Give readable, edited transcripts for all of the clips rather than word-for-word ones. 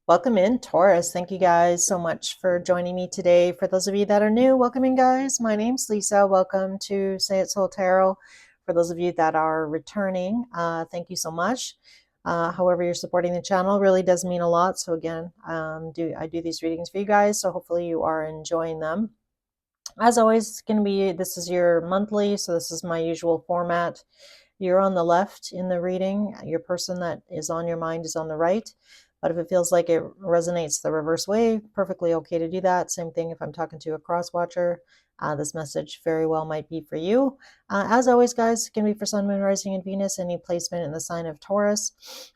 Welcome in, Taurus. Thank you guys so much for joining me today. For those of you that are new, welcome in, guys. My name's Lisa. Welcome to Say It Soul Tarot. For those of you that are returning, thank you so much. However, you're supporting the channel really does mean a lot. So again, I do these readings for you guys. So hopefully you are enjoying them. As always, it's going to be, this is your monthly. So this is my usual format. You're on the left in the reading. Your person that is on your mind is on the right. But if it feels like it resonates the reverse way, perfectly okay to do that. Same thing if I'm talking to a cross watcher. This message very well might be for you. As always, guys, it can be for Sun, Moon, Rising, and Venus, any placement in the sign of Taurus.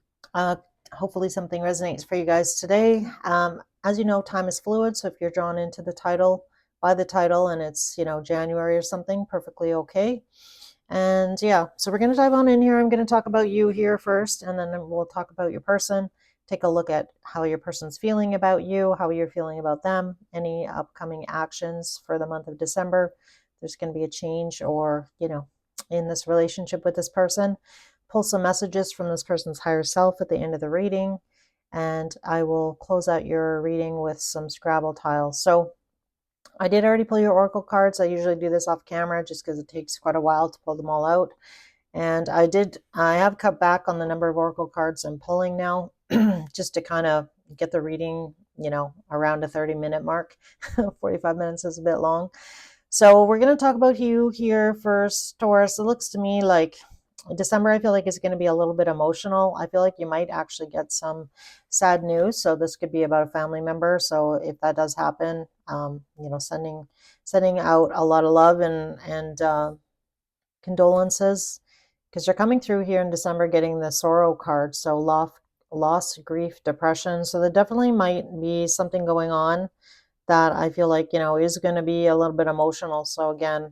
Hopefully something resonates for you guys today. As you know, time is fluid. So if you're drawn into the title, by the title, and it's, January or something, perfectly okay. And yeah, so we're going to dive on in here. I'm going to talk about you here first, and then we'll talk about your person. Take a look at how your person's feeling about you, how you're feeling about them, any upcoming actions for the month of December. There's going to be a change or, in this relationship with this person. Pull some messages from this person's higher self at the end of the reading. And I will close out your reading with some Scrabble tiles. So I did already pull your oracle cards. I usually do this off camera just because it takes quite a while to pull them all out. And I have cut back on the number of oracle cards I'm pulling now, just to kind of get the reading, around a 30-minute mark. 45 minutes is a bit long. So we're going to talk about you here first, Taurus. It looks to me like December, I feel like, is going to be a little bit emotional. I feel like you might actually get some sad news. So this could be about a family member. So if that does happen, sending out a lot of love and condolences, because you're coming through here in December getting the sorrow card. So loss, grief, depression. So there definitely might be something going on that I feel like, is going to be a little bit emotional. So again,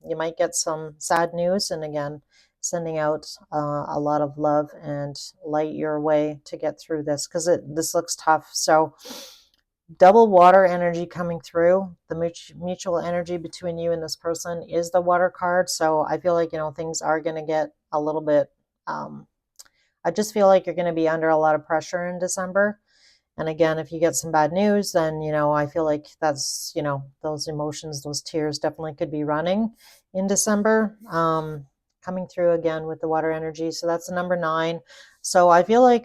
you might get some sad news, and again, sending out a lot of love and light your way to get through this, because this looks tough. So double water energy coming through. The mutual energy between you and this person is the water card. So I feel like, things are going to get a little bit, I just feel like you're going to be under a lot of pressure in December. And again, if you get some bad news, then, I feel like that's, those emotions, those tears definitely could be running in December, coming through again with the water energy. So that's the number 9. So I feel like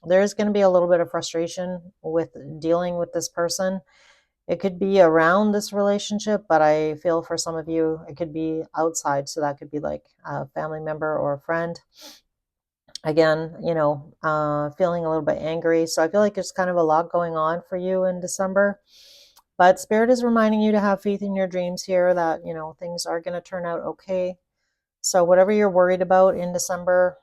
there's going to be a little bit of frustration with dealing with this person. It could be around this relationship, but I feel for some of you, it could be outside. So that could be like a family member or a friend. Again, feeling a little bit angry. So I feel like there's kind of a lot going on for you in December. But Spirit is reminding you to have faith in your dreams here, that, things are going to turn out okay. So whatever you're worried about in December,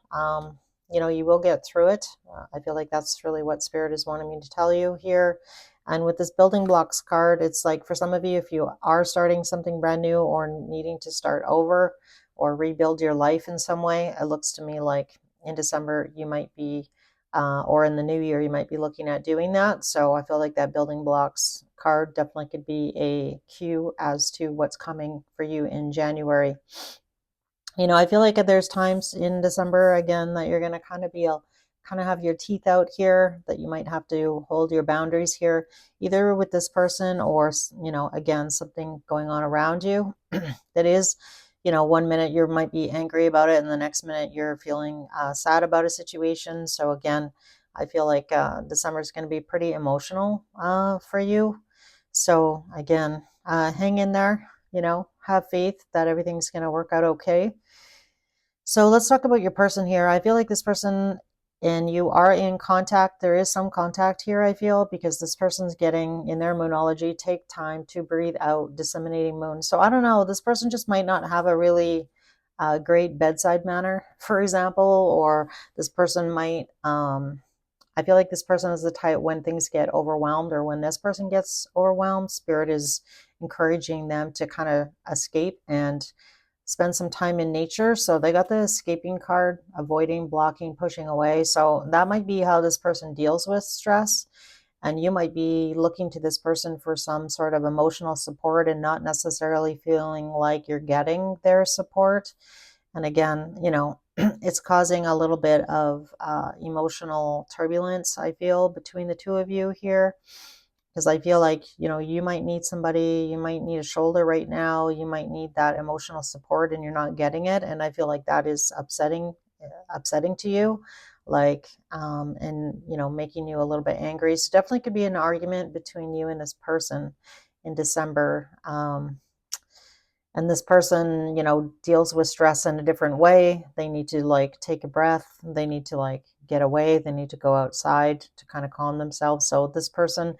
you will get through it. I feel like that's really what Spirit is wanting me to tell you here. And with this building blocks card, it's like for some of you, if you are starting something brand new or needing to start over or rebuild your life in some way, it looks to me like in December you might be, or in the new year, you might be looking at doing that. So I feel like that building blocks card definitely could be a cue as to what's coming for you in January. I feel like there's times in December, again, that you're going to kind of have your teeth out here, that you might have to hold your boundaries here, either with this person or, again, something going on around you that is, one minute you might be angry about it and the next minute you're feeling sad about a situation. So again, I feel like December is going to be pretty emotional for you. So again, hang in there, have faith that everything's going to work out okay. So let's talk about your person here. I feel like this person and you are in contact. There is some contact here, I feel, because this person's getting, in their moonology, take time to breathe out, disseminating moon. So I don't know, this person just might not have a really great bedside manner, for example, or this person might, I feel like this person is the type, when things get overwhelmed or when this person gets overwhelmed, Spirit is encouraging them to kind of escape and spend some time in nature. So they got the escaping card, avoiding, blocking, pushing away. So that might be how this person deals with stress. And you might be looking to this person for some sort of emotional support and not necessarily feeling like you're getting their support. And again, it's causing a little bit of emotional turbulence, I feel, between the two of you here. Because I feel like, you might need somebody, you might need a shoulder right now, you might need that emotional support and you're not getting it. And I feel like that is upsetting to you, like, and, making you a little bit angry. So definitely could be an argument between you and this person in December. And this person, deals with stress in a different way. They need to like take a breath. They need to like get away. They need to go outside to kind of calm themselves. So this person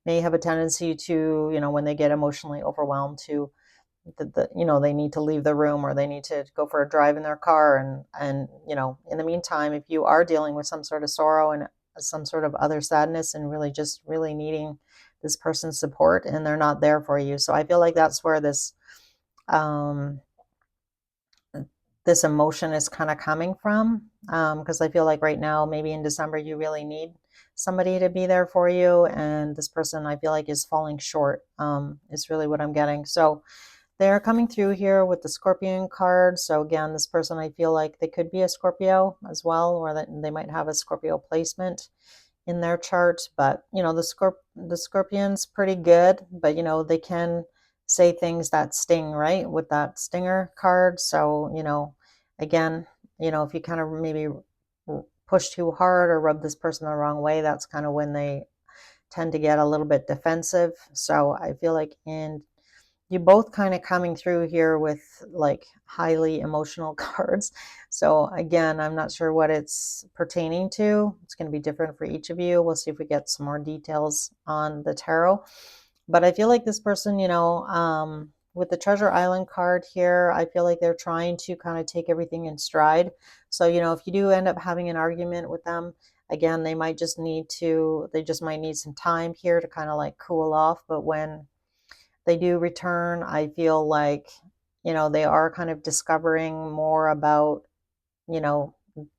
may have a tendency to, when they get emotionally overwhelmed, to they need to leave the room, or they need to go for a drive in their car. And in the meantime, if you are dealing with some sort of sorrow and some sort of other sadness and really just really needing this person's support and they're not there for you. So I feel like that's where um, this emotion is kind of coming from, because I feel like right now, maybe in December, you really need somebody to be there for you, and this person, I feel like, is falling short, is really what I'm getting. So they're coming through here with the Scorpion card. So again, this person, I feel like they could be a Scorpio as well, or that they might have a Scorpio placement in their chart. But the Scorpion's pretty good, but they can say things that sting, right, with that stinger card. So again, if you kind of maybe push too hard or rub this person the wrong way, that's kind of when they tend to get a little bit defensive. So I feel like you both kind of coming through here with like highly emotional cards. So again, I'm not sure what it's pertaining to. It's going to be different for each of you. We'll see if we get some more details on the tarot. But I feel like this person, with the Treasure Island card here, I feel like they're trying to kind of take everything in stride. So, if you do end up having an argument with them, again, they just might need some time here to kind of like cool off. But when they do return, I feel like, they are kind of discovering more about,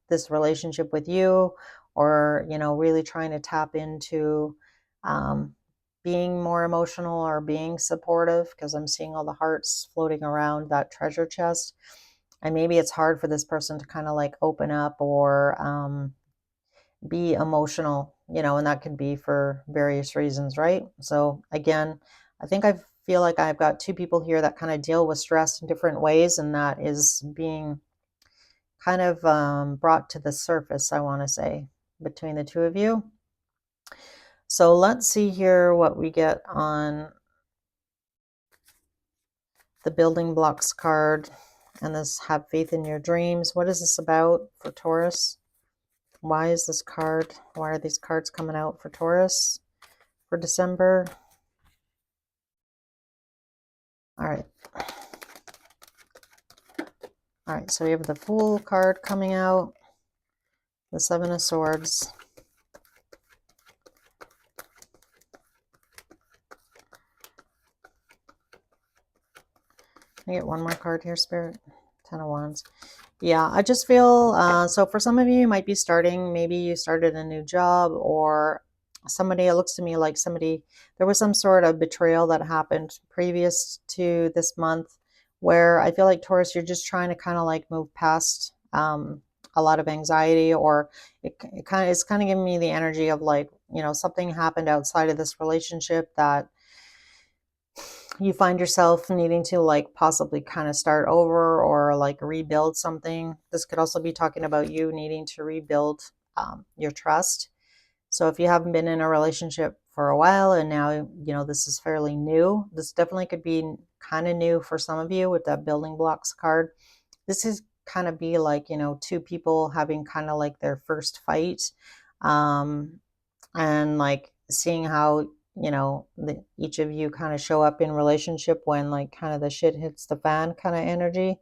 this relationship with you, or, really trying to tap into being more emotional or being supportive, because I'm seeing all the hearts floating around that treasure chest. And maybe it's hard for this person to kind of like open up or be emotional, and that could be for various reasons, right? So again, I think I feel like I've got two people here that kind of deal with stress in different ways, and that is being kind of brought to the surface, I want to say, between the two of you. So let's see here what we get on the building blocks card and this have faith in your dreams. What is this about for Taurus? Why is this card? Why are these cards coming out for Taurus for December? All right. All right, so we have the Fool card coming out, the Seven of Swords. Can I get one more card here, Spirit? Ten of Wands. Yeah, I just feel, so for some of you, you might be starting, maybe you started a new job, or somebody, it looks to me like there was some sort of betrayal that happened previous to this month, where I feel like, Taurus, you're just trying to kind of like move past a lot of anxiety, or it's kind of giving me the energy of like, something happened outside of this relationship that you find yourself needing to like possibly kind of start over or like rebuild something. This could also be talking about you needing to rebuild your trust. So if you haven't been in a relationship for a while and now, this is fairly new, this definitely could be kind of new for some of you with that building blocks card. This is kind of be like, two people having kind of like their first fight, and like seeing how each of you kind of show up in relationship when like kind of the shit hits the fan kind of energy.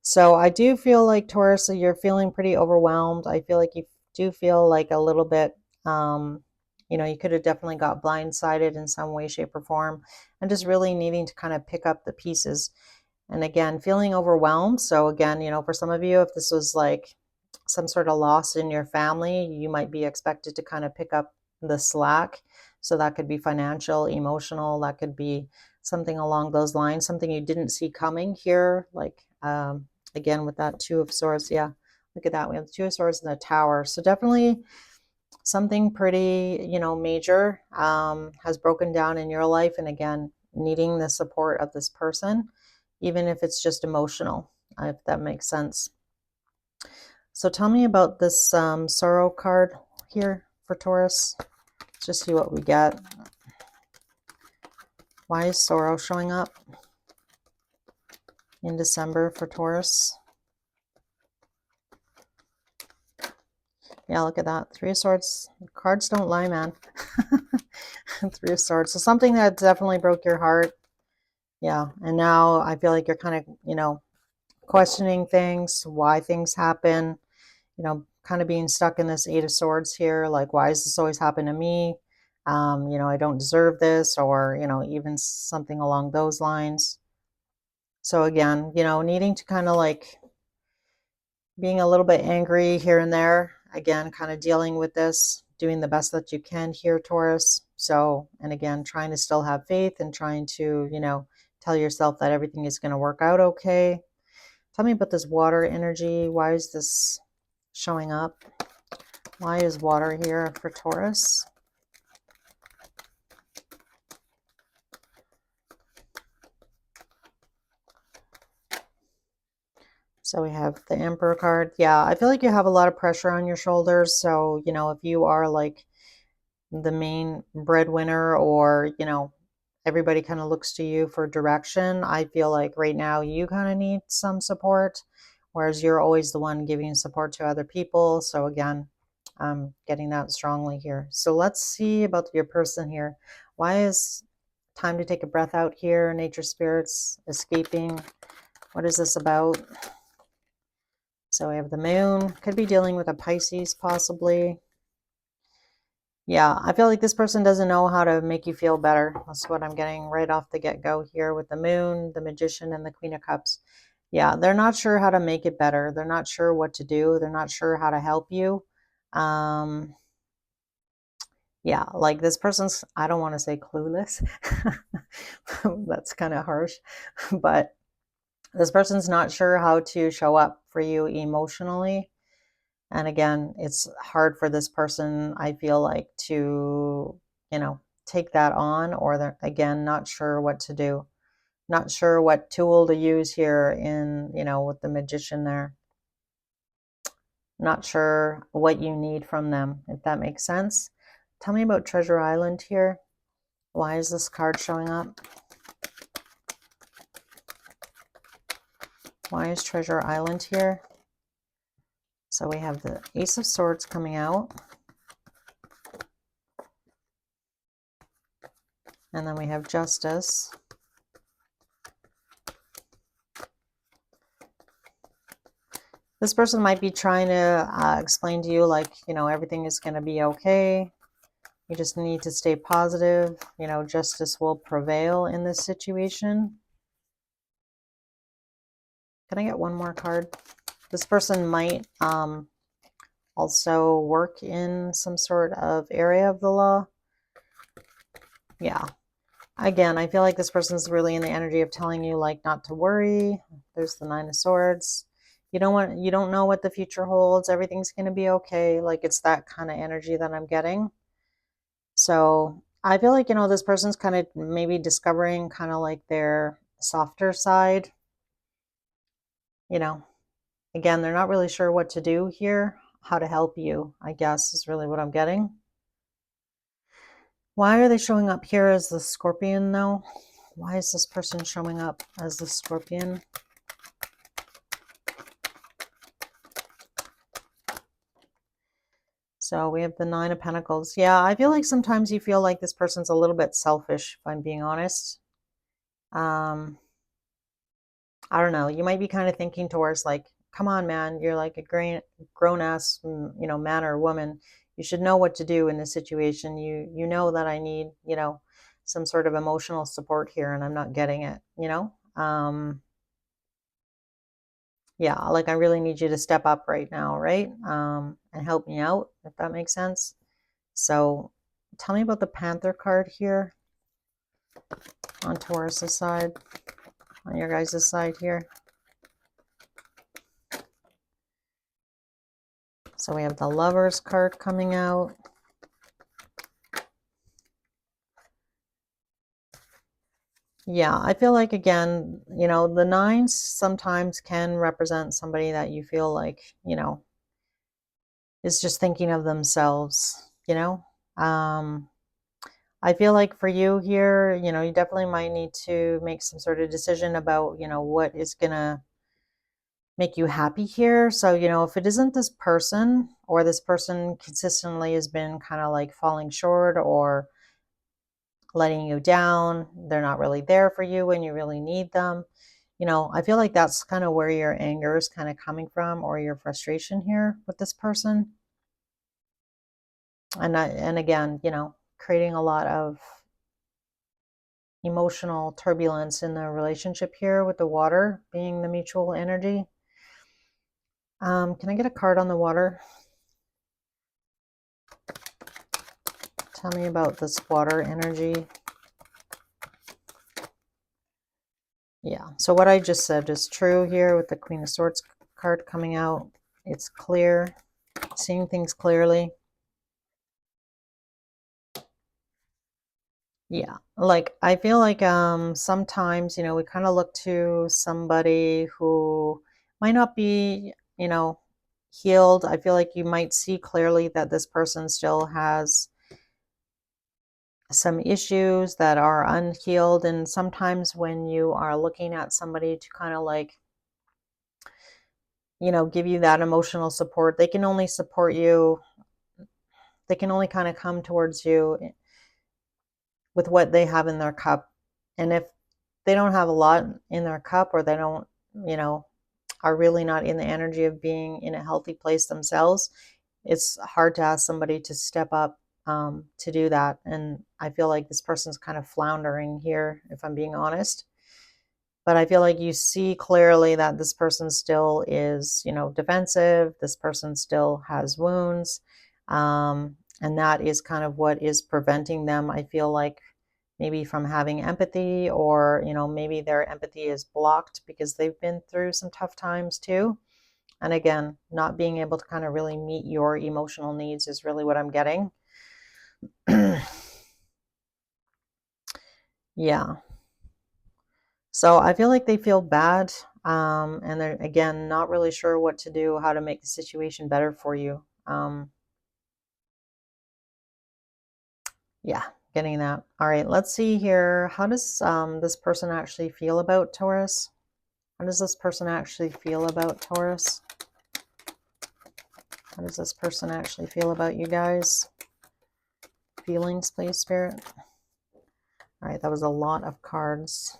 So I do feel like, Taurus, you're feeling pretty overwhelmed. I feel like you do feel like a little bit, you could have definitely got blindsided in some way, shape, or form, and just really needing to kind of pick up the pieces. And again, feeling overwhelmed. So again, for some of you, if this was like some sort of loss in your family, you might be expected to kind of pick up the slack. So that could be financial, emotional, that could be something along those lines, something you didn't see coming here, like again with that Two of Swords. Yeah, Look at that. We have the Two of Swords and the Tower. So definitely something pretty, you know, major has broken down in your life. And again, needing the support of this person, even if it's just emotional, if that makes sense. So tell me about this sorrow card here for Taurus. Let's just see what we get. Why is sorrow showing up in December for Taurus? Yeah, look at that. Three of Swords. Cards don't lie, man. Three of Swords. So something that definitely broke your heart. Yeah. And now I feel like you're kind of, you know, questioning things, why things happen, you know, kind of being stuck in this Eight of Swords here. Like, why does this always happen to me? You know, I don't deserve this, or, you know, even something along those lines. So again, you know, needing to kind of like being a little bit angry here and there. Again, kind of dealing with this, doing the best that you can here, Taurus. So, and again, trying to still have faith and trying to, you know, tell yourself that everything is going to work out okay. Tell me about this water energy. Why is this showing up? Why is water here for Taurus? So we have the Emperor card. Yeah, I feel like you have a lot of pressure on your shoulders. So, you know, if you are like the main breadwinner, or, you know, everybody kind of looks to you for direction, I feel like right now you kind of need some support, whereas you're always the one giving support to other people. So again, I'm getting that strongly here. So let's see about your person here. Why is time to take a breath out here? Nature spirits, escaping. What is this about? So we have the moon. Could be dealing with a Pisces possibly. Yeah, I feel like this person doesn't know how to make you feel better. That's what I'm getting right off the get-go here with the moon, the magician, and the Queen of Cups. Yeah, they're not sure how to make it better. They're not sure what to do. They're not sure how to help you. Yeah, like this person's, I don't want to say clueless. That's kind of harsh. But this person's not sure how to show up for you emotionally. And again, it's hard for this person, I feel like, to, you know, take that on, or they're, again, not sure what to do. Not sure what tool to use here in, you know, with the magician there. Not sure what you need from them, if that makes sense. Tell me about Treasure Island here. Why is this card showing up? Why is Treasure Island here? So we have the Ace of Swords coming out. And then we have Justice. This person might be trying to explain to you, like, you know, everything is going to be okay. You just need to stay positive. You know, justice will prevail in this situation. Can I get one more card? This person might also work in some sort of area of the law. Yeah. Again, I feel like this person's really in the energy of telling you, like, not to worry. There's the Nine of Swords. You don't know what the future holds. Everything's going to be okay. Like, it's that kind of energy that I'm getting. So I feel like, you know, this person's kind of maybe discovering kind of like their softer side. You know, again, they're not really sure what to do here, how to help you, I guess, is really what I'm getting. Why are they showing up here as the Scorpion, though? Why is this person showing up as the Scorpion? So we have the Nine of Pentacles. Yeah, I feel like sometimes you feel like this person's a little bit selfish, if I'm being honest. I don't know. You might be kind of thinking towards like, come on, man, you're like a grown-ass, you know, man or woman. You should know what to do in this situation. You know that I need, you know, some sort of emotional support here, and I'm not getting it, you know? Yeah, like I really need you to step up right now, right? And help me out, if that makes sense. So tell me about the Panther card here on Taurus's side, on your guys' side here. So we have the Lovers card coming out. Yeah, I feel like, again, you know, the nines sometimes can represent somebody that you feel like, you know, is just thinking of themselves, you know? I feel like for you here, you know, you definitely might need to make some sort of decision about, you know, what is gonna make you happy here. So, you know, if it isn't this person, or this person consistently has been kind of like falling short or letting you down, they're not really there for you when you really need them. You know, I feel like that's kind of where your anger is kind of coming from, or your frustration here with this person. And again, you know, creating a lot of emotional turbulence in the relationship here, with the water being the mutual energy. Can I get a card on the water? Tell me about this water energy. Yeah, so what I just said is true here with the Queen of Swords card coming out. It's clear, seeing things clearly. Yeah, like I feel like sometimes, you know, we kind of look to somebody who might not be, you know, healed. I feel like you might see clearly that this person still has some issues that are unhealed. And sometimes when you are looking at somebody to kind of like, you know, give you that emotional support, they can only support you, they can only kind of come towards you with what they have in their cup. And if they don't have a lot in their cup, or they don't, you know, are really not in the energy of being in a healthy place themselves, it's hard to ask somebody to step up to do that. And I feel like this person's kind of floundering here, if I'm being honest. But I feel like you see clearly that this person still is, you know, defensive. This person still has wounds. And that is kind of what is preventing them, I feel like, maybe from having empathy, or, you know, maybe their empathy is blocked because they've been through some tough times too. And again, not being able to kind of really meet your emotional needs is really what I'm getting. Yeah. So I feel like they feel bad, and they're, again, not really sure what to do, how to make the situation better for you. Yeah, getting that. All right, let's see here. How does this person actually feel about Taurus? How does this person actually feel about Taurus? How does this person actually feel about you guys? Feelings, please, Spirit. All right, that was a lot of cards.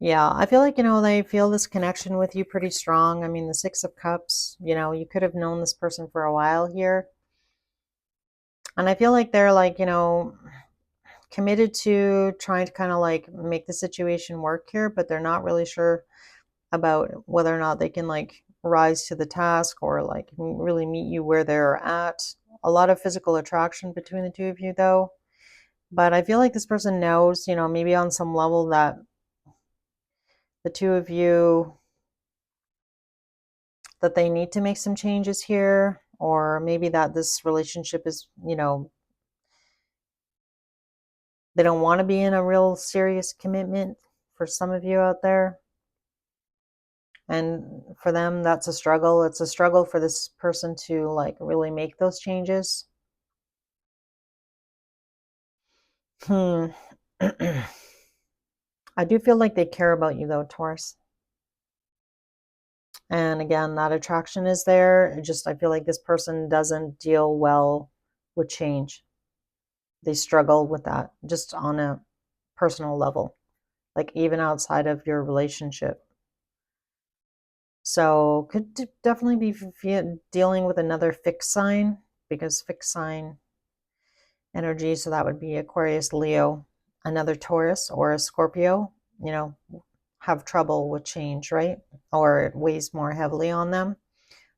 Yeah, I feel like, you know, they feel this connection with you pretty strong. I mean, the Six of Cups, you know, you could have known this person for a while here. And I feel like they're like, you know, committed to trying to kind of like make the situation work here, but they're not really sure about whether or not they can like rise to the task, or like really meet you where they're at. A lot of physical attraction between the two of you, though. But I feel like this person knows, you know, maybe on some level, that the two of you, that they need to make some changes here, or maybe that this relationship is, you know, they don't want to be in a real serious commitment, for some of you out there. And for them, that's a struggle. It's a struggle for this person to like really make those changes. I do feel like they care about you, though, Taurus. And again, that attraction is there. It just, I feel like this person doesn't deal well with change. They struggle with that just on a personal level, like even outside of your relationship. So could definitely be dealing with another fixed sign, because fixed sign energy, so that would be Aquarius, Leo, another Taurus, or a Scorpio, you know, have trouble with change, right? Or it weighs more heavily on them.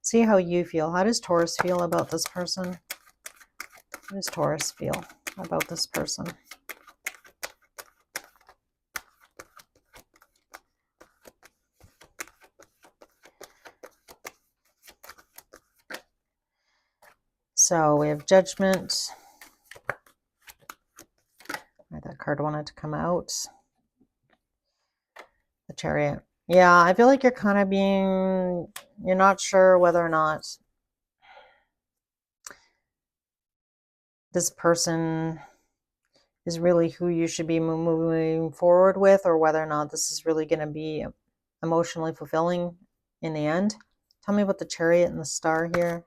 See how you feel. How does Taurus feel about this person? How does Taurus feel about this person? So we have Judgment. That card wanted to come out. The Chariot. Yeah, I feel like you're kind of you're not sure whether or not this person is really who you should be moving forward with, or whether or not this is really going to be emotionally fulfilling in the end. Tell me about the Chariot and the Star here.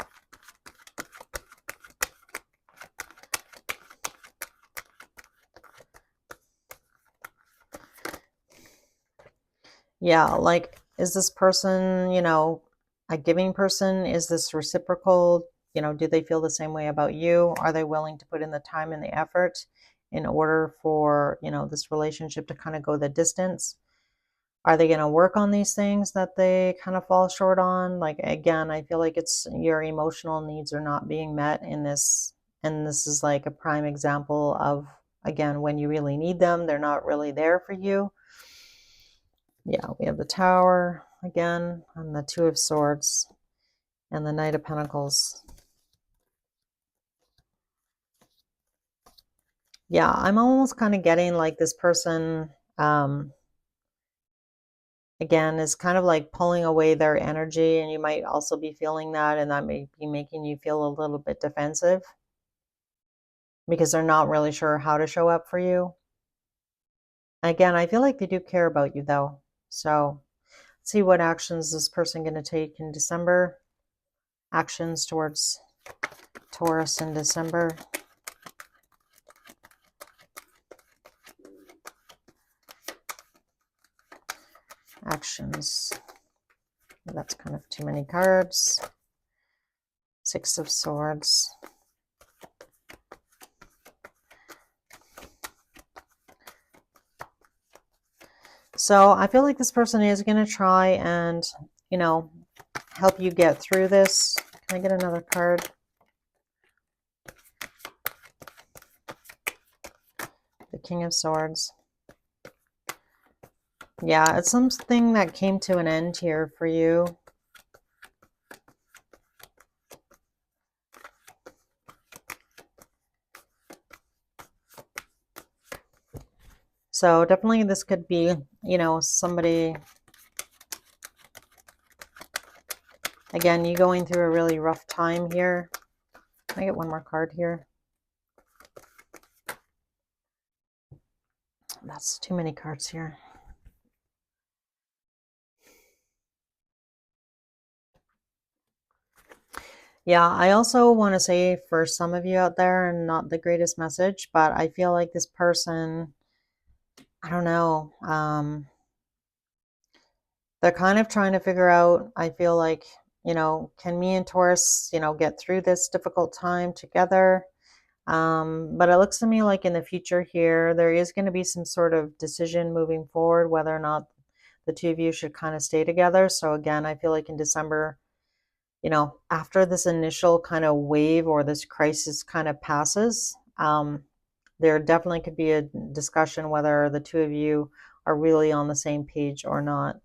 Yeah, like, is this person, a giving person? Is this reciprocal? Do they feel the same way about you? Are they willing to put in the time and the effort in order for, this relationship to kind of go the distance? Are they going to work on these things that they kind of fall short on? Like, again, I feel like it's your emotional needs are not being met in this. And this is like a prime example of, again, when you really need them, they're not really there for you. Yeah, we have the Tower again, and the Two of Swords, and the Knight of Pentacles. Yeah, I'm almost kind of getting like this person, again, is kind of like pulling away their energy, and you might also be feeling that, and that may be making you feel a little bit defensive because they're not really sure how to show up for you. Again, I feel like they do care about you though. So let's see what actions this person going to take in December. Actions towards Taurus in December. Actions. That's kind of too many cards. Six of Swords. So I feel like this person is going to try and, help you get through this. Can I get another card? The King of Swords. Yeah, it's something that came to an end here for you. So definitely this could be, somebody, again, you going through a really rough time here. Can I get one more card here? That's too many cards here. Yeah, I also want to say for some of you out there, and not the greatest message, but I feel like this person, I don't know, they're kind of trying to figure out, I feel like, can me and Taurus, get through this difficult time together? But it looks to me like in the future here, there is going to be some sort of decision moving forward, whether or not the two of you should kind of stay together. So again, I feel like in December, after this initial kind of wave or this crisis kind of passes, there definitely could be a discussion whether the two of you are really on the same page or not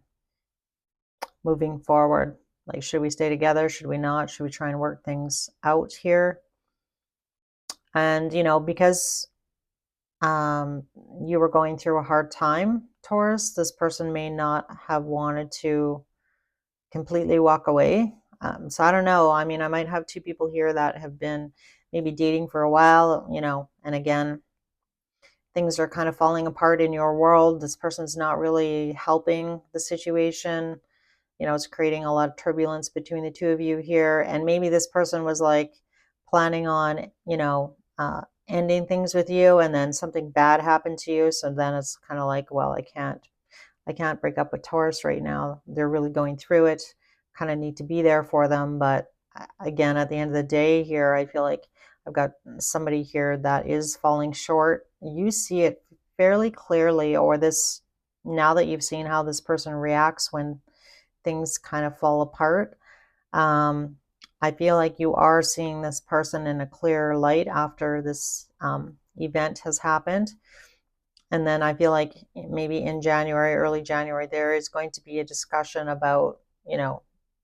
moving forward. Like, should we stay together? Should we not? Should we try and work things out here? And, because you were going through a hard time, Taurus, this person may not have wanted to completely walk away. So I don't know. I mean, I might have two people here that have been maybe dating for a while, and again, things are kind of falling apart in your world. This person's not really helping the situation. It's creating a lot of turbulence between the two of you here. And maybe this person was like planning on, ending things with you, and then something bad happened to you. So then it's kind of like, well, I can't break up with Taurus right now. They're really going through it. Kind of need to be there for them. But again, at the end of the day here, I feel like I've got somebody here that is falling short. You see it fairly clearly, or this, now that you've seen how this person reacts when things kind of fall apart. I feel like you are seeing this person in a clear light after this event has happened. And then I feel like maybe in January, early January, there is going to be a discussion about,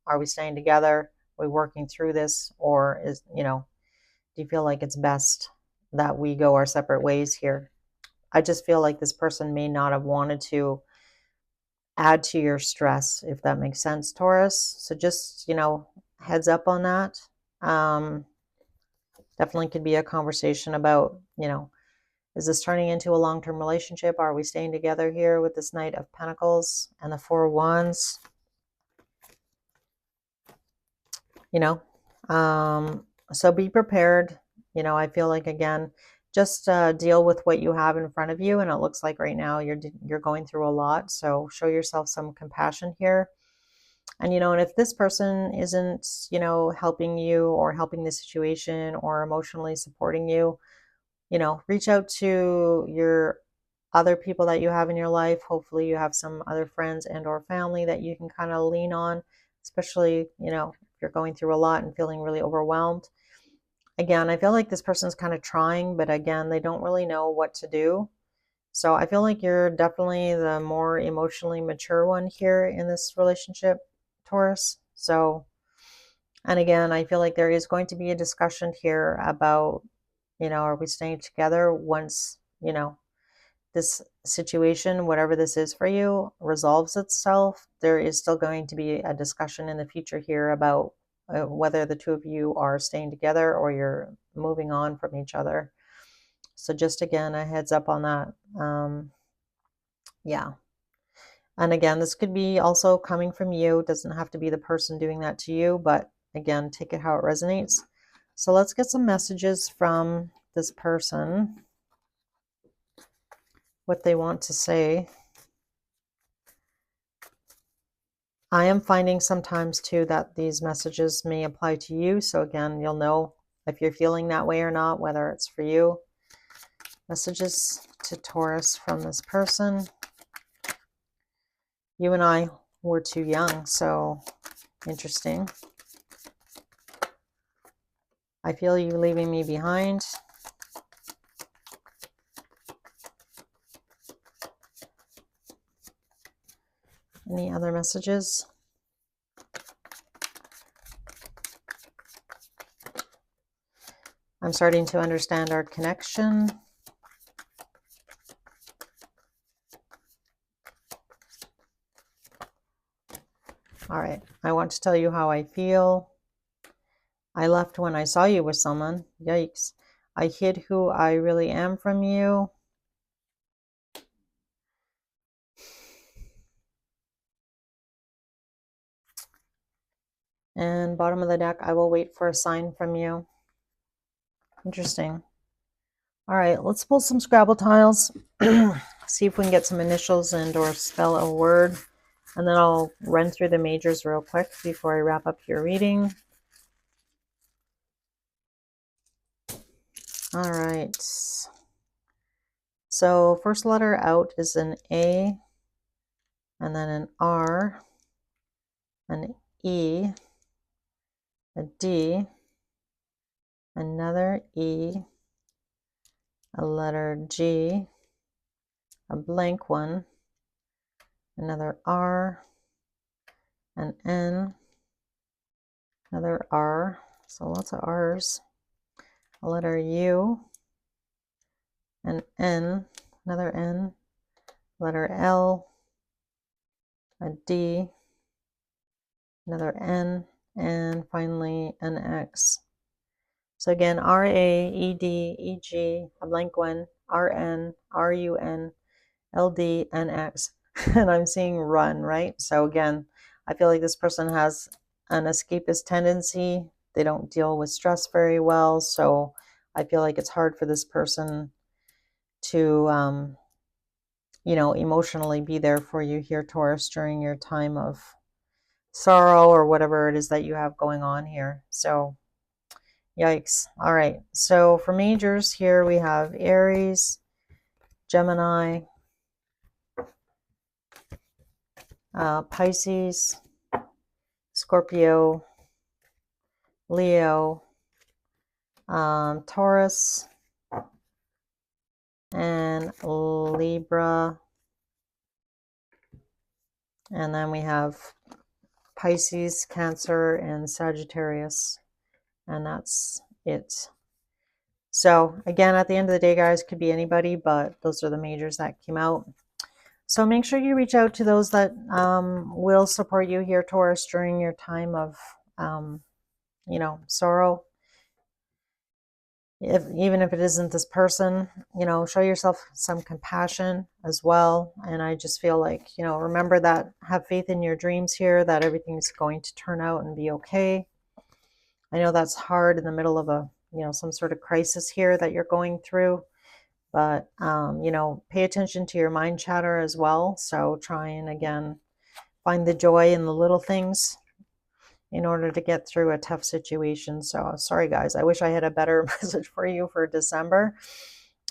are we staying together? Are we working through this? Or is, do you feel like it's best that we go our separate ways here? I just feel like this person may not have wanted to add to your stress, if that makes sense, Taurus. So just, heads up on that. Definitely could be a conversation about, is this turning into a long-term relationship? Are we staying together here with this Knight of Pentacles and the Four of Wands? So be prepared. I feel like, again, just deal with what you have in front of you. And it looks like right now you're going through a lot. So show yourself some compassion here. And, and if this person isn't, helping you or helping the situation or emotionally supporting you, reach out to your other people that you have in your life. Hopefully you have some other friends and or family that you can kind of lean on, especially, if you're going through a lot and feeling really overwhelmed. Again, I feel like this person's kind of trying, but again, they don't really know what to do. So I feel like you're definitely the more emotionally mature one here in this relationship, Taurus. So, and again, I feel like there is going to be a discussion here about, are we staying together once, this situation, whatever this is for you, resolves itself? There is still going to be a discussion in the future here about whether the two of you are staying together or you're moving on from each other. So just again, a heads up on that. Yeah. And again, this could be also coming from you. It doesn't have to be the person doing that to you, but again, take it how it resonates. So let's get some messages from this person, what they want to say. I am finding sometimes too that these messages may apply to you. So again, you'll know if you're feeling that way or not, whether it's for you. Messages to Taurus from this person. You and I were too young, so interesting. I feel you leaving me behind. Any other messages? I'm starting to understand our connection. All right, I want to tell you how I feel. I left when I saw you with someone. Yikes. I hid who I really am from you. And bottom of the deck, I will wait for a sign from you. Interesting. All right, let's pull some Scrabble tiles. See if we can get some initials and or spell a word. And then I'll run through the majors real quick before I wrap up your reading. All right. So first letter out is an A, and then an R, an E, a D, another E, a letter G, a blank one, another R, an N, another R, so lots of R's, a letter U, an N, another N, letter L, a D, another N, and finally an X. So again, R-A-E-D-E-G, a blank one, R-N, R-U-N, L-D, and X. And I'm seeing run, right? So again, I feel like this person has an escapist tendency. They don't deal with stress very well. So I feel like it's hard for this person to, emotionally be there for you here, Taurus, during your time of sorrow or whatever it is that you have going on here. So yikes. All right. So for majors here, we have Aries, Gemini, Pisces, Scorpio, Leo, Taurus, and Libra. And then we have Pisces, Cancer, and Sagittarius. And that's it. So again, at the end of the day, guys, could be anybody, but those are the majors that came out. So make sure you reach out to those that will support you here, Taurus, during your time of, sorrow. Even if it isn't this person, show yourself some compassion as well. And I just feel like, remember that, have faith in your dreams here, that everything's going to turn out and be okay. I know that's hard in the middle of some sort of crisis here that you're going through, but, pay attention to your mind chatter as well. So try and, again, find the joy in the little things in order to get through a tough situation. So sorry, guys. I wish I had a better message for you for December.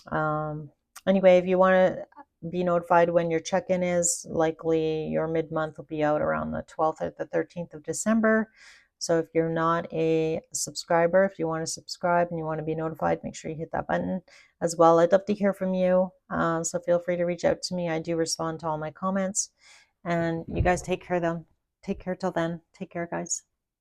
Anyway, if you want to be notified when your check-in is, likely your mid-month will be out around the 12th or the 13th of December. So if you're not a subscriber, if you want to subscribe and you want to be notified, make sure you hit that button as well. I'd love to hear from you. So feel free to reach out to me. I do respond to all my comments. And you guys take care of them. Take care till then. Take care, guys.